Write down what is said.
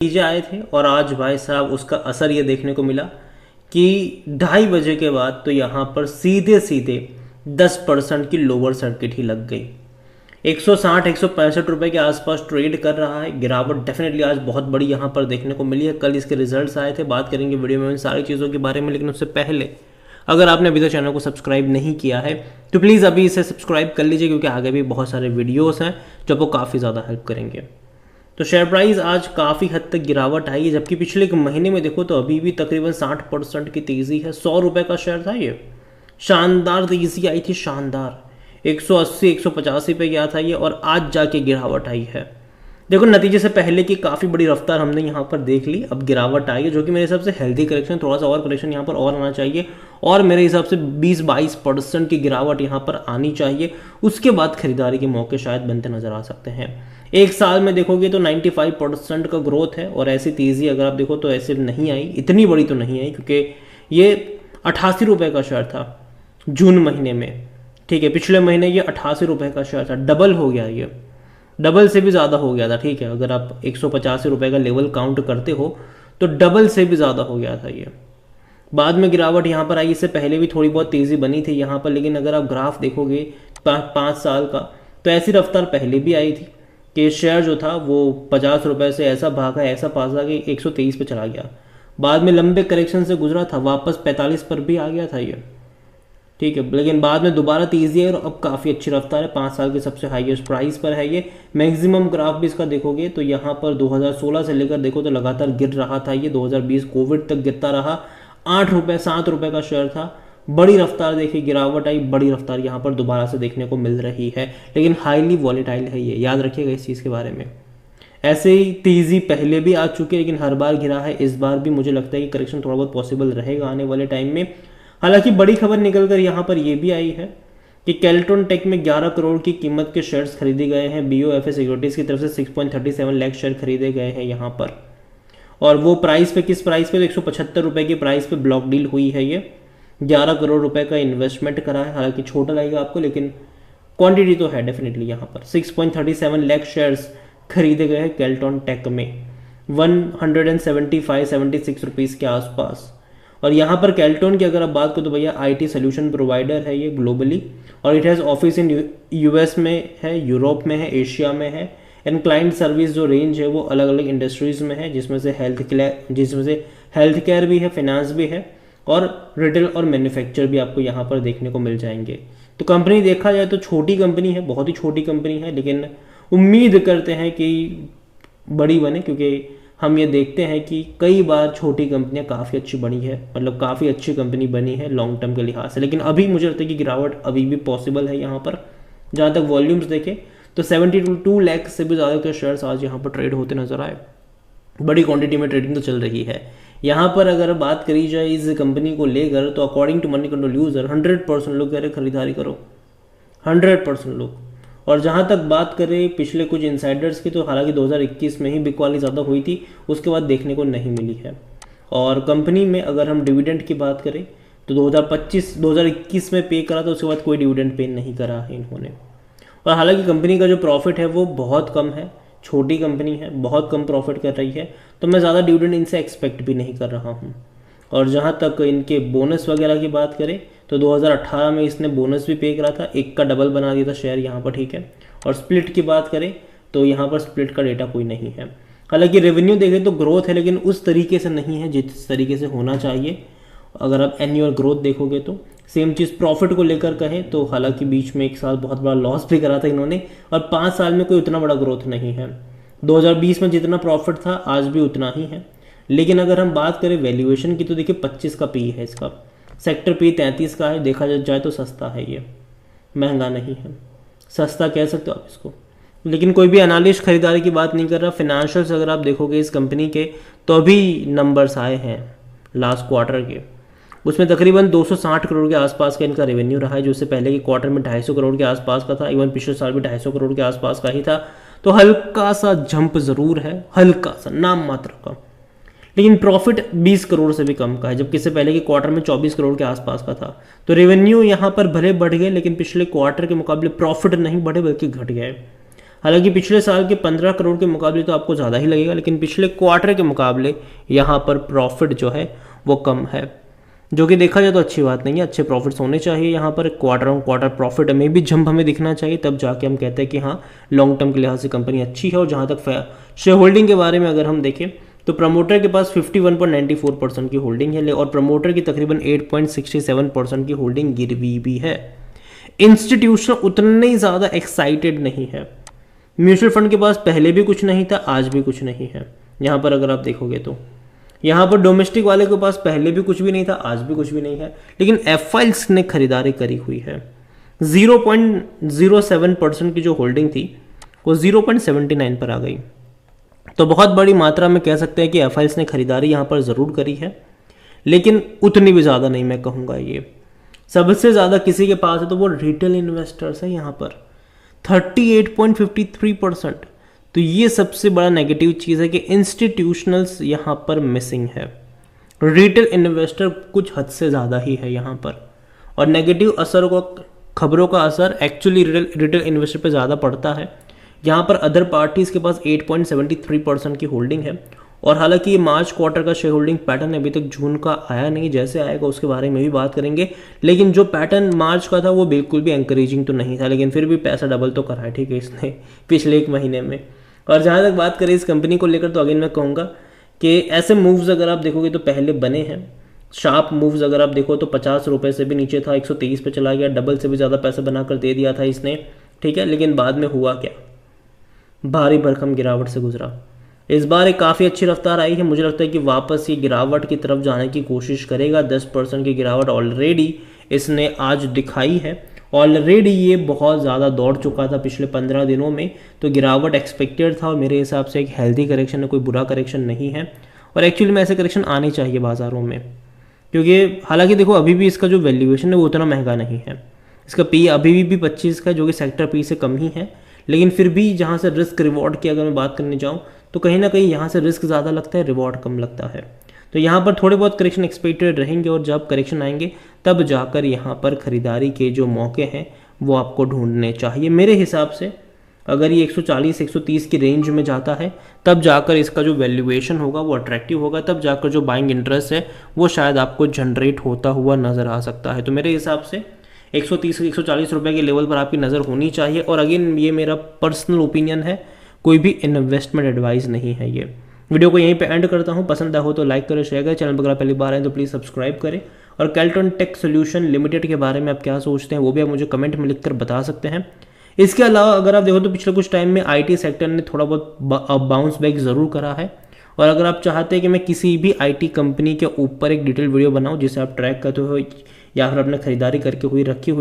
नतीजे आए थे और आज भाई साहब उसका असर ये देखने को मिला कि 2:30 बजे के बाद तो यहाँ पर सीधे सीधे 10% की लोअर सर्किट ही लग गई। 160-165 रुपए के आसपास ट्रेड कर रहा है। गिरावट डेफिनेटली आज बहुत बड़ी यहाँ पर देखने को मिली है। कल इसके रिजल्ट्स आए थे, बात करेंगे वीडियो में उन सारी चीज़ों के बारे में, लेकिन उससे पहले अगर आपने अभी तक चैनल को सब्सक्राइब नहीं किया है तो प्लीज़ अभी इसे सब्सक्राइब कर लीजिए, क्योंकि आगे भी बहुत सारे वीडियोस हैं जो आपको काफ़ी ज़्यादा हेल्प करेंगे। तो शेयर प्राइस आज काफ़ी हद तक गिरावट आई है, जबकि पिछले एक महीने में देखो तो अभी भी तकरीबन 60% की तेज़ी है। 100 रुपये का शेयर था ये, शानदार तेज़ी आई थी, शानदार 180-185 पे गया था ये, और आज जाके गिरावट आई है। देखो नतीजे से पहले की काफ़ी बड़ी रफ्तार हमने यहाँ पर देख ली, अब गिरावट आई है जो कि मेरे हिसाब से हेल्दी करेक्शन, थोड़ा सा और करेक्शन यहाँ पर और आना चाहिए, और मेरे हिसाब से 20-22% की गिरावट यहाँ पर आनी चाहिए। उसके बाद खरीदारी के मौके शायद बनते नजर आ सकते हैं। एक साल में देखोगे तो 95% का ग्रोथ है, और ऐसी तेज़ी अगर आप देखो तो ऐसे नहीं आई, इतनी बड़ी तो नहीं आई, क्योंकि ये 88 रुपये का शेयर था जून महीने में, ठीक है। पिछले महीने ये 88 रुपये का शेयर था, डबल हो गया, ये डबल से भी ज़्यादा हो गया था, ठीक है। अगर आप 185 रुपये का लेवल काउंट करते हो तो डबल से भी ज़्यादा हो गया था ये। बाद में गिरावट यहाँ पर आई, इससे पहले भी थोड़ी बहुत तेज़ी बनी थी यहाँ पर, लेकिन अगर आप ग्राफ देखोगे 5 साल का तो ऐसी रफ्तार पहले भी आई थी कि शेयर जो था वो 50 रुपये से ऐसा भागा कि 123 पे चला गया। बाद में लंबे करेक्शन से गुजरा था, वापस 45 पर भी आ गया था ये, ठीक है। लेकिन बाद में दोबारा तेजी है और अब काफ़ी अच्छी रफ्तार है, 5 साल की सबसे हाईएस्ट प्राइस पर है ये। मैक्सिमम ग्राफ भी इसका देखोगे तो यहाँ पर 2016 से लेकर देखो तो लगातार गिर रहा था ये, 2020 कोविड तक गिरता रहा। 8 रुपये 7 रुपये का शेयर था, बड़ी रफ्तार देखिए, गिरावट आई, बड़ी रफ्तार यहाँ पर दोबारा से देखने को मिल रही है, लेकिन हाईली वॉलेटाइल है ये, याद रखिएगा इस चीज़ के बारे में। ऐसे ही तेज़ी पहले भी आ चुकी है, लेकिन हर बार गिरा है, इस बार भी मुझे लगता है कि करेक्शन थोड़ा बहुत पॉसिबल रहेगा आने वाले टाइम में। हालांकि बड़ी खबर निकल कर यहाँ पर यह भी आई है कि केल्ट्रॉन टेक में 11 करोड़ की कीमत के शेयर्स खरीदे गए हैं। BOFA सिक्योरिटीज़ की तरफ से 6.37 लाख शेयर खरीदे गए हैं यहाँ पर, और वो प्राइस पे, किस प्राइस पे, तो 175 रुपये की प्राइस पे ब्लॉक डील हुई है ये। 11 करोड़ रुपए का इन्वेस्टमेंट करा है, हालांकि छोटा लगेगा आपको, लेकिन क्वांटिटी तो है डेफिनेटली यहाँ पर। 6.37 लाख शेयर्स खरीदे गए हैं केल्ट्रॉन टेक में, 175-76 रुपीज़ के आसपास। और यहाँ पर केल्ट्रॉन की अगर आप बात करो तो भैया IT सोल्यूशन प्रोवाइडर है ये ग्लोबली, और it has office in US में है, यूरोप में है, एशिया में है। एंड क्लाइंट सर्विस जो रेंज है वो अलग अलग इंडस्ट्रीज़ में है, जिसमें से हेल्थ केयर भी है, फाइनेंस भी है, और रिटेल और मैन्युफैक्चर भी आपको यहाँ पर देखने को मिल जाएंगे। तो कंपनी देखा जाए तो छोटी कंपनी है, बहुत ही छोटी कंपनी है, लेकिन उम्मीद करते हैं कि बड़ी बने, क्योंकि हम ये देखते हैं कि कई बार छोटी कंपनियां काफ़ी अच्छी बनी है, मतलब काफ़ी अच्छी कंपनी बनी है लॉन्ग टर्म के लिहाज से। लेकिन अभी मुझे लगता है कि गिरावट अभी भी पॉसिबल है यहाँ पर। जहाँ तक वॉल्यूम्स देखें तो 72 लाख से भी ज़्यादा के शेयर्स आज यहाँ पर ट्रेड होते नजर आए, बड़ी क्वांटिटी में ट्रेडिंग तो चल रही है यहाँ पर। अगर बात करी जाए इस कंपनी को लेकर तो according to money control user 100% लोग कह रहे खरीदारी करो, 100% लोग। और जहाँ तक बात करें पिछले कुछ इनसाइडर्स की, तो हालांकि 2021 में ही बिकवाली ज़्यादा हुई थी, उसके बाद देखने को नहीं मिली है। और कंपनी में अगर हम डिविडेंड की बात करें तो 2021 में पे करा था, उसके बाद कोई डिविडेंड पे नहीं करा है इन्होंने। और हालांकि कंपनी का जो प्रॉफिट है वो बहुत कम है, छोटी कंपनी है, बहुत कम प्रॉफिट कर रही है, तो मैं ज़्यादा डिविडेंड इनसे एक्सपेक्ट भी नहीं कर रहा हूँ। और जहाँ तक इनके बोनस वगैरह की बात करें तो 2018 में इसने बोनस भी पे करा था, 1 का डबल बना दिया था शेयर यहाँ पर, ठीक है। और स्प्लिट की बात करें तो यहाँ पर स्प्लिट का डेटा कोई नहीं है। हालांकि रेवेन्यू देखें तो ग्रोथ है, लेकिन उस तरीके से नहीं है जिस तरीके से होना चाहिए। अगर आप एनुअल ग्रोथ देखोगे तो सेम चीज़ प्रॉफिट को लेकर कहें तो हालांकि बीच में एक साल बहुत बड़ा लॉस भी करा था इन्होंने, और 5 साल में कोई उतना बड़ा ग्रोथ नहीं है। 2020 में जितना प्रॉफिट था आज भी उतना ही है। लेकिन अगर हम बात करें वैल्यूएशन की तो देखिए 25 का पी है इसका, सेक्टर पी 33 का है, देखा जाए तो सस्ता है ये, महंगा नहीं है, सस्ता कह सकते हो आप इसको। लेकिन कोई भी एनालिस्ट खरीदारी की बात नहीं कर रहा। फिनेंशियल्स अगर आप देखोगे इस कंपनी के तो अभी नंबर्स आए हैं लास्ट क्वार्टर के, उसमें तकरीबन 260 करोड़ के आसपास का इनका रेवेन्यू रहा है, जो इससे पहले के क्वार्टर में 250 करोड़ के आसपास का था, इवन पिछले साल भी 250 करोड़ के आसपास का ही था। तो हल्का सा जंप ज़रूर है, हल्का सा, नाम मात्र का, लेकिन प्रॉफिट 20 करोड़ से भी कम का है, जबकि इससे पहले के क्वार्टर में 24 करोड़ के आसपास का था। तो रेवेन्यू यहाँ पर भले बढ़ गए, लेकिन पिछले क्वार्टर के मुकाबले प्रॉफिट नहीं बढ़े बल्कि घट गए। हालांकि पिछले साल के 15 करोड़ के मुकाबले तो आपको ज़्यादा ही लगेगा, लेकिन पिछले क्वार्टर के मुकाबले यहाँ पर प्रॉफिट जो है वो कम है, जो कि देखा जाए तो अच्छी बात नहीं है। अच्छे प्रॉफिट्स होने चाहिए यहाँ पर, क्वार्टर ऑन क्वार्टर प्रॉफिट में भी जंप हमें दिखना चाहिए, तब जाके हम कहते हैं कि हाँ लॉन्ग टर्म के लिहाज से कंपनी अच्छी है। और जहाँ तक शेयर होल्डिंग के बारे में अगर हम देखें तो प्रमोटर के पास 51.94% की होल्डिंग है और प्रमोटर की तकरीबन 8.67% की होल्डिंग गिरवी भी है। इंस्टीट्यूशन उतने ही ज़्यादा एक्साइटेड नहीं है। म्यूचुअल फंड के पास पहले भी कुछ नहीं था, आज भी कुछ नहीं है। यहाँ पर अगर आप देखोगे तो यहाँ पर डोमेस्टिक वाले के पास पहले भी कुछ भी नहीं था, आज भी कुछ भी नहीं है, लेकिन एफआईएल्स ने खरीदारी करी हुई है। 0.07% की जो होल्डिंग थी वो 0.79 पर आ गई। तो बहुत बड़ी मात्रा में कह सकते हैं कि एफआईएल्स ने खरीदारी यहाँ पर ज़रूर करी है, लेकिन उतनी भी ज़्यादा नहीं मैं कहूँगा। ये सबसे ज़्यादा किसी के पास है तो वो रिटेल इन्वेस्टर्स है यहाँ पर 38.53%। तो ये सबसे बड़ा नेगेटिव चीज़ है कि इंस्टीट्यूशनल्स यहाँ पर मिसिंग है, रिटेल इन्वेस्टर कुछ हद से ज़्यादा ही है यहाँ पर। और नेगेटिव असर को, खबरों का असर एक्चुअली रिटेल इन्वेस्टर पे ज़्यादा पड़ता है। यहाँ पर अदर पार्टीज़ के पास 8.73% की होल्डिंग है। और हालांकि ये मार्च क्वार्टर का शेयर होल्डिंग पैटर्न अभी तक जून का आया नहीं, जैसे आएगा उसके बारे में भी बात करेंगे, लेकिन जो पैटर्न मार्च का था वो बिल्कुल भी एनकरेजिंग तो नहीं था, लेकिन फिर भी पैसा डबल तो करा है, ठीक है, इसने पिछले एक महीने में। और जहाँ तक बात करें इस कंपनी को लेकर तो अगेन मैं कहूँगा कि ऐसे मूव्स अगर आप देखोगे तो पहले बने हैं। शार्प मूव्स अगर आप देखो तो 50 रुपये से भी नीचे था, 123 पे चला गया, डबल से भी ज़्यादा पैसा बनाकर दे दिया था इसने, ठीक है, लेकिन बाद में हुआ क्या, भारी भरकम गिरावट से गुजरा। इस बार एक काफ़ी अच्छी रफ्तार आई है, मुझे लगता है कि वापस ये गिरावट की तरफ जाने की कोशिश करेगा। 10% की गिरावट ऑलरेडी इसने आज दिखाई है। ऑलरेडी ये बहुत ज़्यादा दौड़ चुका था पिछले 15 दिनों में, तो गिरावट एक्सपेक्टेड था और मेरे हिसाब से एक हेल्दी करेक्शन है, कोई बुरा करेक्शन नहीं है। और एक्चुअली में ऐसे करेक्शन आने चाहिए बाज़ारों में, क्योंकि हालांकि देखो अभी भी इसका जो वैल्यूएशन है वो उतना महंगा नहीं है। इसका पी अभी भी 25 का, जो कि सेक्टर पी से कम ही है, लेकिन फिर भी जहाँ से रिस्क रिवॉर्ड की अगर मैं बात करने जाऊँ तो कहीं ना कहीं यहाँ से रिस्क ज़्यादा लगता है, रिवॉर्ड कम लगता है। तो यहाँ पर थोड़े बहुत करेक्शन एक्सपेक्टेड रहेंगे और जब करेक्शन आएंगे तब जाकर यहाँ पर ख़रीदारी के जो मौके हैं वो आपको ढूंढने चाहिए। मेरे हिसाब से अगर ये 140-130 की रेंज में जाता है तब जाकर इसका जो वैल्यूएशन होगा वो अट्रैक्टिव होगा, तब जाकर जो बाइंग इंटरेस्ट है वो शायद आपको जनरेट होता हुआ नज़र आ सकता है। तो मेरे हिसाब से 130-140 रुपये के लेवल पर आपकी नज़र होनी चाहिए। और अगेन ये मेरा पर्सनल ओपिनियन है, कोई भी इन्वेस्टमेंट एडवाइस नहीं है। ये वीडियो को यहीं पे एंड करता हूँ। पसंद आया हो तो लाइक करें, शेयर करें, चैनल पर अगर पहली बार आए तो प्लीज़ सब्सक्राइब करें। और केल्ट्रॉन टेक सोल्यूशन लिमिटेड के बारे में आप क्या सोचते हैं वो भी आप मुझे कमेंट में लिखकर बता सकते हैं। इसके अलावा अगर आप देखो तो पिछले कुछ टाइम में आईटी सेक्टर ने थोड़ा बहुत बाउंस बैक ज़रूर करा है। और अगर आप चाहते हैं कि मैं किसी भी आईटी कंपनी के ऊपर एक डिटेल वीडियो बनाऊँ जिसे आप ट्रैक करते हो या फिर अपने खरीदारी करके हुई रखी हुई